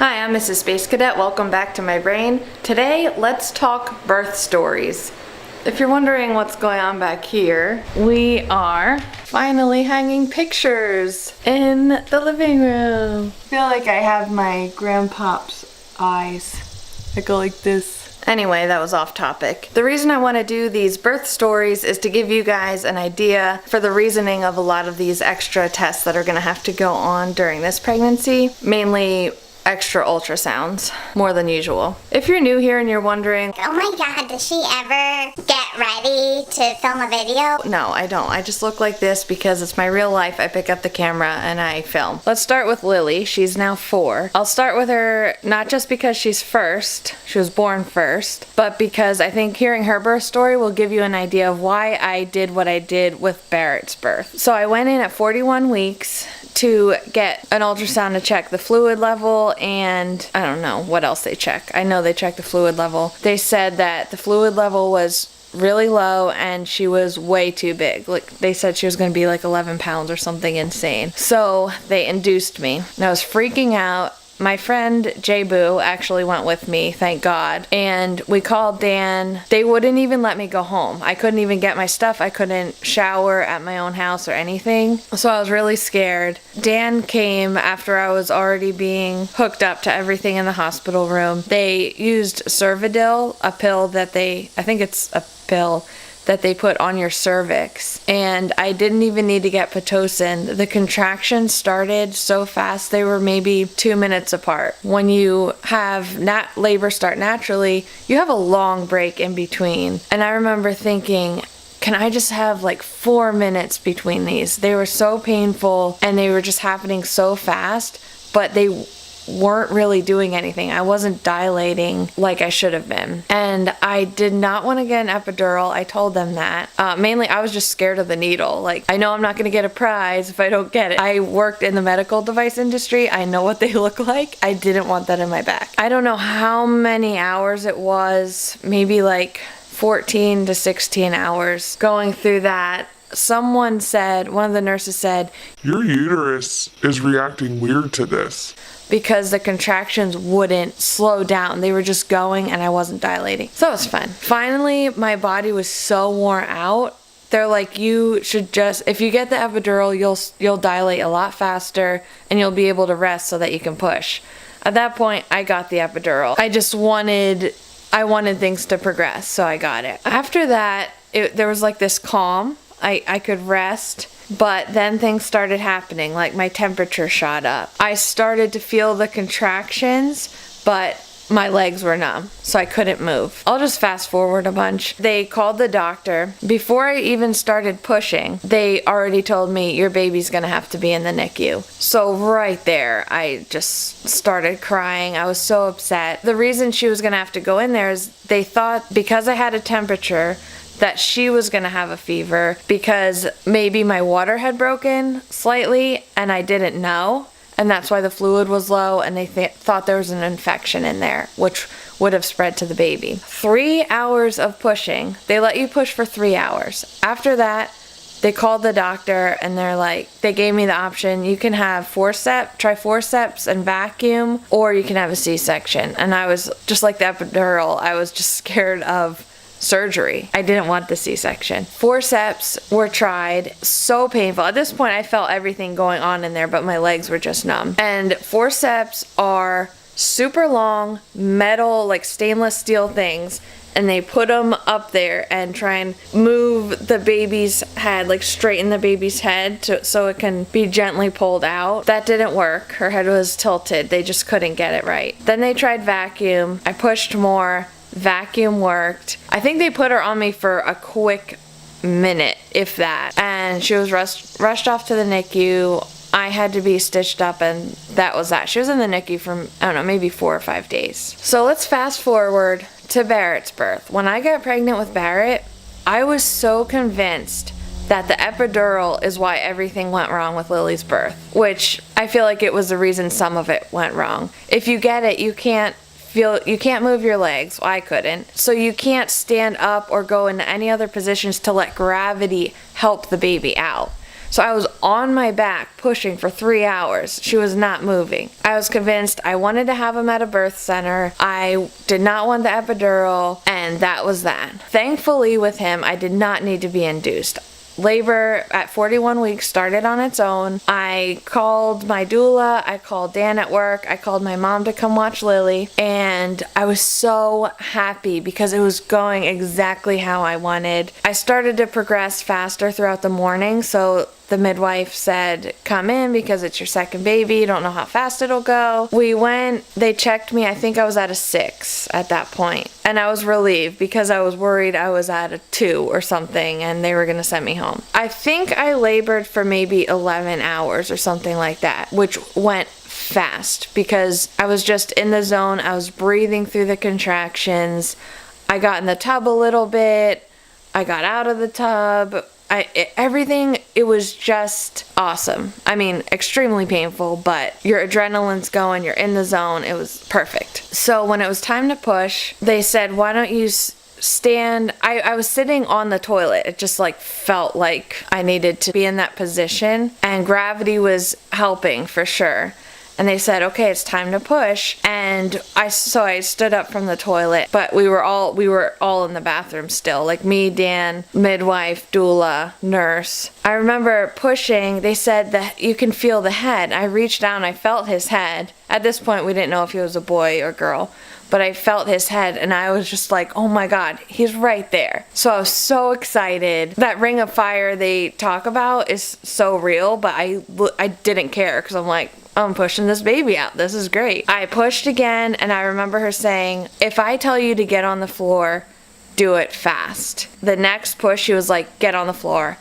Hi, I'm Mrs. Space Cadet. Welcome back to my brain. Today, let's talk birth stories. If you're wondering what's going on back here, we are finally hanging pictures in the living room. I feel like I have my grandpop's eyes. I go like this. Anyway, that was off topic. The reason I want to do these birth stories is to give you guys an idea for the reasoning of a lot of these extra tests that are going to have to go on during this pregnancy, mainly extra ultrasounds, more than usual. If you're new here and you're wondering, oh my god, does she ever get ready to film a video? No, I don't. I just look like this because it's my real life. I pick up the camera and I film. Let's start with Lily. She's now 4. I'll start with her not just because she's first, she was born first, but because I think hearing her birth story will give you an idea of why I did what I did with Barrett's birth. So I went in at 41 weeks to get an ultrasound to check the fluid level, and I don't know what else they check. I know they check the fluid level. They said that the fluid level was really low and she was way too big. Like, they said she was going to be like 11 pounds or something insane. So they induced me and I was freaking out. My friend J Boo actually went with me, thank God, and we called Dan. They wouldn't even let me go home. I couldn't even get my stuff. I couldn't shower at my own house or anything, so I was really scared. Dan came after I was already being hooked up to everything in the hospital room. They used Cervidil, a pill that I think it's a pill that they put on your cervix, and I didn't even need to get Pitocin. The contractions started so fast, they were maybe 2 minutes apart. When you have labor start naturally, you have a long break in between, and I remember thinking, can I just have like 4 minutes between these? They were so painful and they were just happening so fast, but they weren't really doing anything. I wasn't dilating like I should have been. And I did not want to get an epidural. I told them that. Mainly, I was just scared of the needle. Like, I know I'm not going to get a prize if I don't get it. I worked in the medical device industry. I know what they look like. I didn't want that in my back. I don't know how many hours it was. Maybe like 14 to 16 hours going through that. Someone said, one of the nurses said, your uterus is reacting weird to this, because the contractions wouldn't slow down. They were just going and I wasn't dilating. So it was fun. Finally, my body was so worn out. They're like, you should just, if you get the epidural, you'll dilate a lot faster and you'll be able to rest so that you can push. At that point, I got the epidural. I wanted things to progress, so I got it. After that, there was like this calm. I could rest. But then things started happening, like my temperature shot up. I started to feel the contractions, but my legs were numb, so I couldn't move. I'll just fast forward a bunch. They called the doctor. Before I even started pushing, they already told me, your baby's gonna have to be in the NICU. So right there, I just started crying. I was so upset. The reason she was gonna have to go in there is they thought because I had a temperature, that she was gonna have a fever because maybe my water had broken slightly and I didn't know, and that's why the fluid was low, and they thought there was an infection in there, which would have spread to the baby. 3 hours of pushing. They let you push for 3 hours. After that, they called the doctor and they gave me the option, you can have try forceps and vacuum, or you can have a C-section. And I was just like the epidural, I was just scared of surgery. I didn't want the C-section. Forceps were tried, so painful. At this point, I felt everything going on in there, but my legs were just numb. And forceps are super long metal, like stainless steel things, and they put them up there and try and move the baby's head, like straighten the baby's head so it can be gently pulled out. That didn't work. Her head was tilted. They just couldn't get it right. Then they tried vacuum. I pushed more. Vacuum worked. I think they put her on me for a quick minute, if that, and she was rushed off to the NICU. I had to be stitched up, and that was that. She was in the NICU for, I don't know, maybe 4 or 5 days. So let's fast forward to Barrett's birth. When I got pregnant with Barrett, I was so convinced that the epidural is why everything went wrong with Lily's birth, which I feel like it was the reason some of it went wrong. If you get it, you can't move your legs. I couldn't. So you can't stand up or go into any other positions to let gravity help the baby out. So I was on my back pushing for 3 hours. She was not moving. I was convinced I wanted to have him at a birth center. I did not want the epidural, and that was that. Thankfully with him, I did not need to be induced. Labor at 41 weeks started on its own. I called my doula, I called Dan at work, I called my mom to come watch Lily, and I was so happy because it was going exactly how I wanted. I started to progress faster throughout the morning, so the midwife said, come in because it's your second baby, you don't know how fast it'll go. We went, they checked me, I think I was at a 6 at that point. And I was relieved because I was worried I was at a 2 or something and they were gonna send me home. I think I labored for maybe 11 hours or something like that, which went fast because I was just in the zone, I was breathing through the contractions. I got in the tub a little bit, I got out of the tub, everything, it was just awesome. I mean, extremely painful, but your adrenaline's going, you're in the zone, it was perfect. So when it was time to push, they said, why don't you stand? I was sitting on the toilet. It just like felt like I needed to be in that position, and gravity was helping for sure. And they said, okay, it's time to push. And I stood up from the toilet, but we were all in the bathroom still, like me, Dan, midwife, doula, nurse. I remember pushing. They said that you can feel the head. I reached down, I felt his head. At this point, we didn't know if he was a boy or girl, but I felt his head and I was just like, oh my God, he's right there. So I was so excited. That ring of fire they talk about is so real, but I didn't care because I'm like, I'm pushing this baby out. This is great. I pushed again, and I remember her saying, if I tell you to get on the floor, do it fast. The next push, she was like, get on the floor.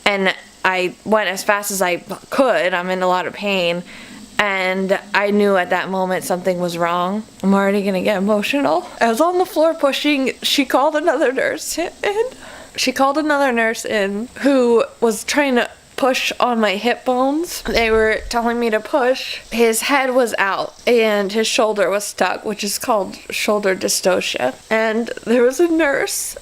And I went as fast as I could. I'm in a lot of pain. And I knew at that moment something was wrong. I'm already gonna get emotional. I was on the floor pushing. She called another nurse in. Who was trying to push on my hip bones. They were telling me to push. His head was out and his shoulder was stuck, which is called shoulder dystocia. And there was a nurse.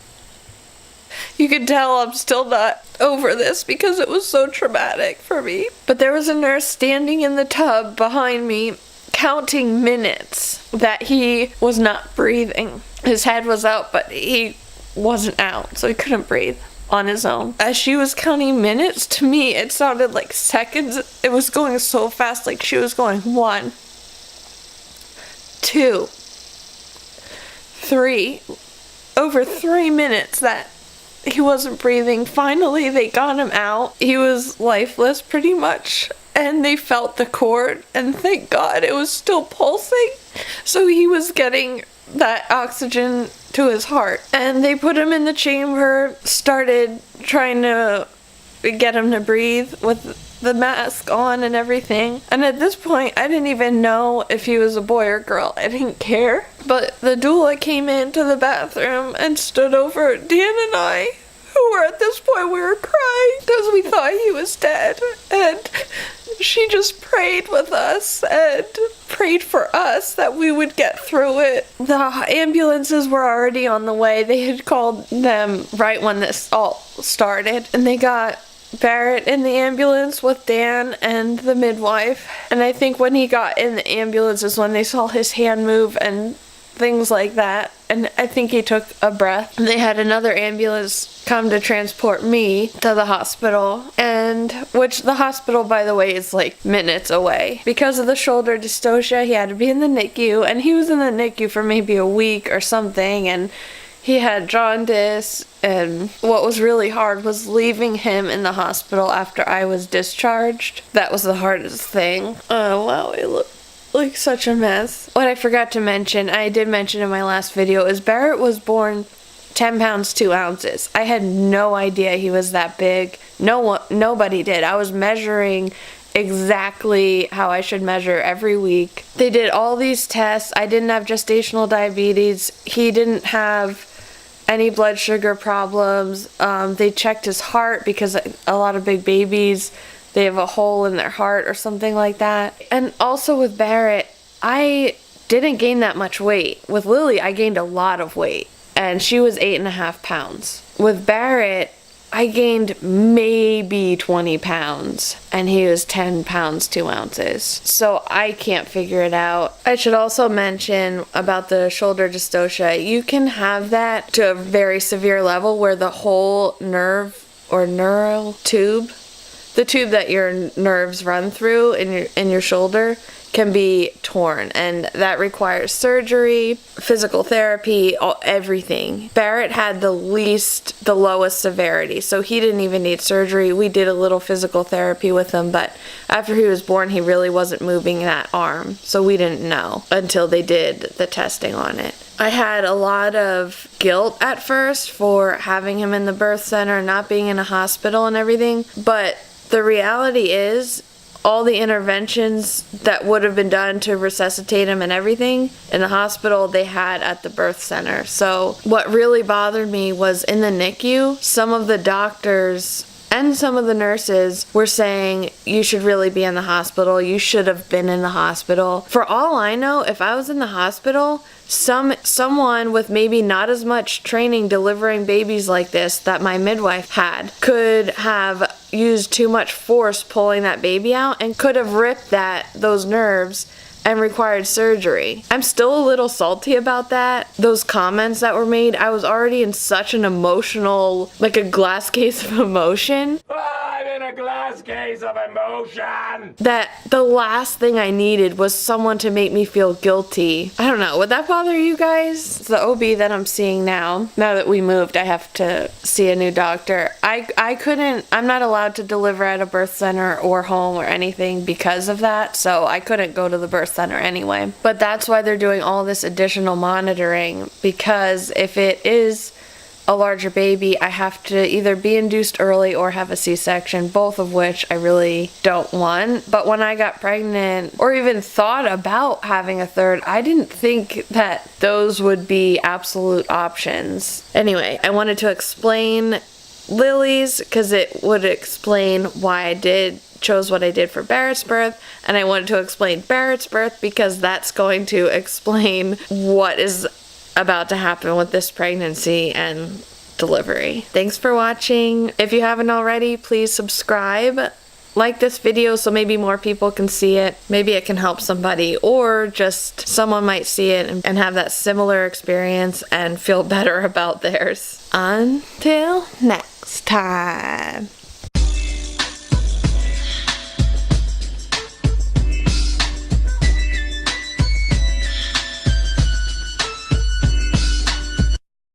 You could tell I'm still not over this because it was so traumatic for me. But there was a nurse standing in the tub behind me, counting minutes that he was not breathing. His head was out, but he wasn't out, so he couldn't breathe on his own. As she was counting minutes, to me it sounded like seconds. It was going so fast, like she was going 1, 2, 3, over 3 minutes that he wasn't breathing. Finally they got him out. He was lifeless pretty much, and they felt the cord, and thank God it was still pulsing, so he was getting that oxygen to his heart. And they put him in the chamber, started trying to get him to breathe with the mask on and everything. And at this point, I didn't even know if he was a boy or girl. I didn't care. But the doula came into the bathroom and stood over Dan and I, who were at this point, we were crying because we thought he was dead. And she just prayed with us and prayed for us that we would get through it. The ambulances were already on the way. They had called them right when this all started. And they got Barrett in the ambulance with Dan and the midwife. And I think when he got in the ambulance is when they saw his hand move and things like that. And I think he took a breath. And they had another ambulance come to transport me to the hospital, and which the hospital, by the way, is like minutes away. Because of the shoulder dystocia, he had to be in the NICU, and he was in the NICU for maybe a week or something, and he had jaundice, and what was really hard was leaving him in the hospital after I was discharged. That was the hardest thing. Oh wow, it looked like such a mess. What I forgot to mention, I did mention in my last video, is Barrett was born 10 pounds 2 ounces. I had no idea he was that big. Nobody did. I was measuring exactly how I should measure every week. They did all these tests. I didn't have gestational diabetes. He didn't have any blood sugar problems. They checked his heart because a lot of big babies, they have a hole in their heart or something like that. And also with Barrett, I didn't gain that much weight. With Lily, I gained a lot of weight, and she was 8.5 pounds. With Barrett, I gained maybe 20 pounds and he was 10 pounds 2 ounces. So I can't figure it out. I should also mention about the shoulder dystocia. You can have that to a very severe level where the whole nerve or neural tube, the tube that your nerves run through in your shoulder, can be torn, and that requires surgery, physical therapy, everything. Barrett had the lowest severity, so he didn't even need surgery. We did a little physical therapy with him, but after he was born, he really wasn't moving that arm, so we didn't know until they did the testing on it. I had a lot of guilt at first for having him in the birth center, not being in a hospital and everything, but the reality is, all the interventions that would have been done to resuscitate him and everything in the hospital, they had at the birth center. So what really bothered me was in the NICU, some of the doctors and some of the nurses were saying, you should really be in the hospital. You should have been in the hospital. For all I know, if I was in the hospital, someone with maybe not as much training delivering babies like this that my midwife had could have used too much force pulling that baby out and could have ripped those nerves and required surgery. I'm still a little salty about that. Those comments that were made, I was already in such an emotional, like a glass case of emotion. I'm in a glass case of emotion! That the last thing I needed was someone to make me feel guilty. I don't know, would that bother you guys? The OB that I'm seeing now that we moved, I have to see a new doctor. I'm not allowed to deliver at a birth center or home or anything because of that, so I couldn't go to the birth center anyway. But that's why they're doing all this additional monitoring, because if it is a larger baby, I have to either be induced early or have a C-section, both of which I really don't want. But when I got pregnant or even thought about having a third, I didn't think that those would be absolute options. Anyway, I wanted to explain Lily's because it would explain why I chose what I did for Barrett's birth, and I wanted to explain Barrett's birth because that's going to explain what is about to happen with this pregnancy and delivery. Thanks for watching. If you haven't already, please subscribe. Like this video so maybe more people can see it. Maybe it can help somebody, or just someone might see it and have that similar experience and feel better about theirs. Until next time.